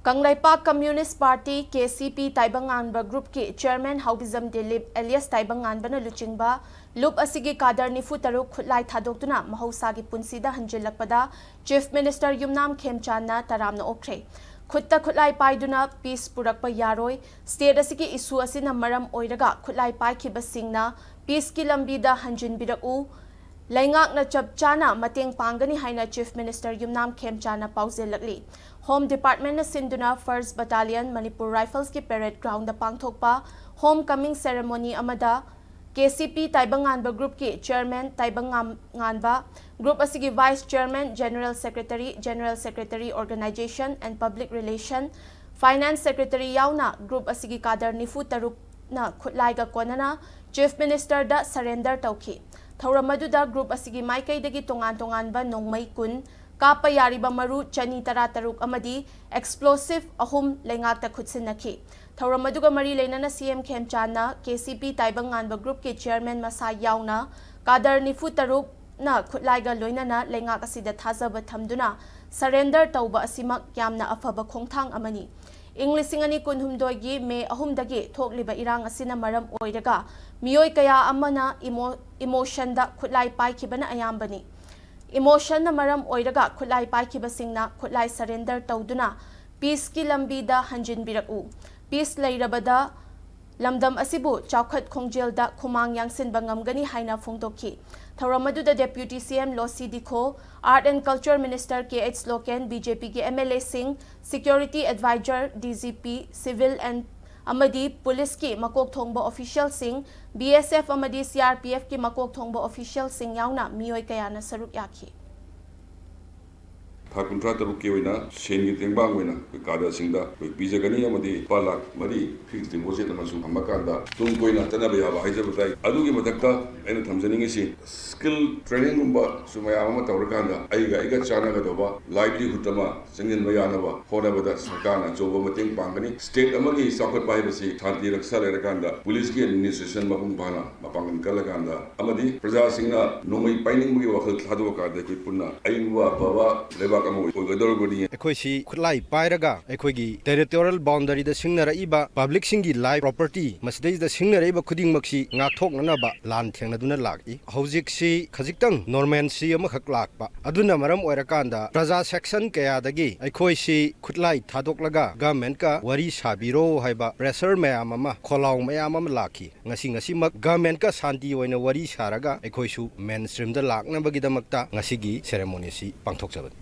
Kanglaipak Communist Party KCP Taibanganba Group ki Chairman Haubizam Dilip alias Taibanganba na luchingba lup asigi kadar nifu taruk khutlai thadoktuna mahosagi punsida hanjilakpada Chief Minister Yumnam Khemchandna taramna okre khutta khutlai paiduna peace purakpa yaroi state asigi issue asina maram oiraga khutlai paikhiba singna peace ki lambida hanjinbiraku Laingak na chapchana mateng pangani haina Chief Minister Yumnam Khemchandna pauzilakli Home Department na sinduna 1st Battalion Manipur Rifles ki parade ground da pangthokpa homecoming ceremony amada KCP Taibanganba Group ki Chairman Taibanganba Group asigi Vice Chairman General Secretary Organization and Public Relation Finance Secretary yauna Group asigi kadar nifu taruk na khutlai ga konana Chief Minister da surrender tauki Thauramadu Group asigi maikai dagi tongan ba nongmai kun Kapa yariba maru chani tara taruk amadi explosive ahum lengakta khutsinaki Thauramadu mari leinana CM Khemchandna KCP Taibanganba Group ki Chairman masa yauna kadar nifu taruk na khutlaiga loinana lengak asida thazaba thamduna surrender tauba asimak yamna afaba khongthang amani English ani kunhumdoi gi me ahumdagi thokliba irang asina maram oiraga miyoi kaya amana emotion da khutlai paikibana ayambani Emotion na maram oiraga khutlai paikhiba singna khutlai surrender tawduna peace ki lambi da hanjin biraku peace lairabada lamdam asibu chawkhat khongjel da khumang yangsin bangamgani haina phongtokhi Thauramadu da Deputy CM Losi Dikho Art and Culture Minister KH Loken BJP ki MLA Singh Security Advisor DGP Civil and Amadi Police ki makok thongba official Singh BSF amadi CRPF ki makok thongba official Singh yauna miyoi kayana saruk yakhi Kuntra taruk ki oina sen gi tengbang oina kada singda bijagani amadi palak mari fixed deposit amasu amakanda tung koina tanaba yaba haijabatai adugi madakta aina thamjaningi si skill training gumba sumaya ama tawrakanda aiga chana ga doba livelihood ama singin mayanaba honabada sarkarna joba mateng pangani state amagi sakot bai basi thanti raksa lerakanda police ki administration mapung bana mapangin kalakanda amadi praja singna nomai paining mugi wakhal thadu ka de punna aingwa baba leba Ekoisi khutlai pairaga ekoigi territorial boundary da singnara iba public singi life property masdei da singnara iba khuding maksi ngakthokna ba lan thengnaduna laki hojik si khajiktang normancy ama khak lakpa aduna maram oirakanda praja section kaya dagi ekoisi khutlai thadoklaga government ka wari sabiro haiba pressure mayam ama kholaung mayam ama laki ngasi mak government ka santi oina wari saraga ekoisu mainstream da lakna bagi damakta ngasigi ceremony si pangthokjaban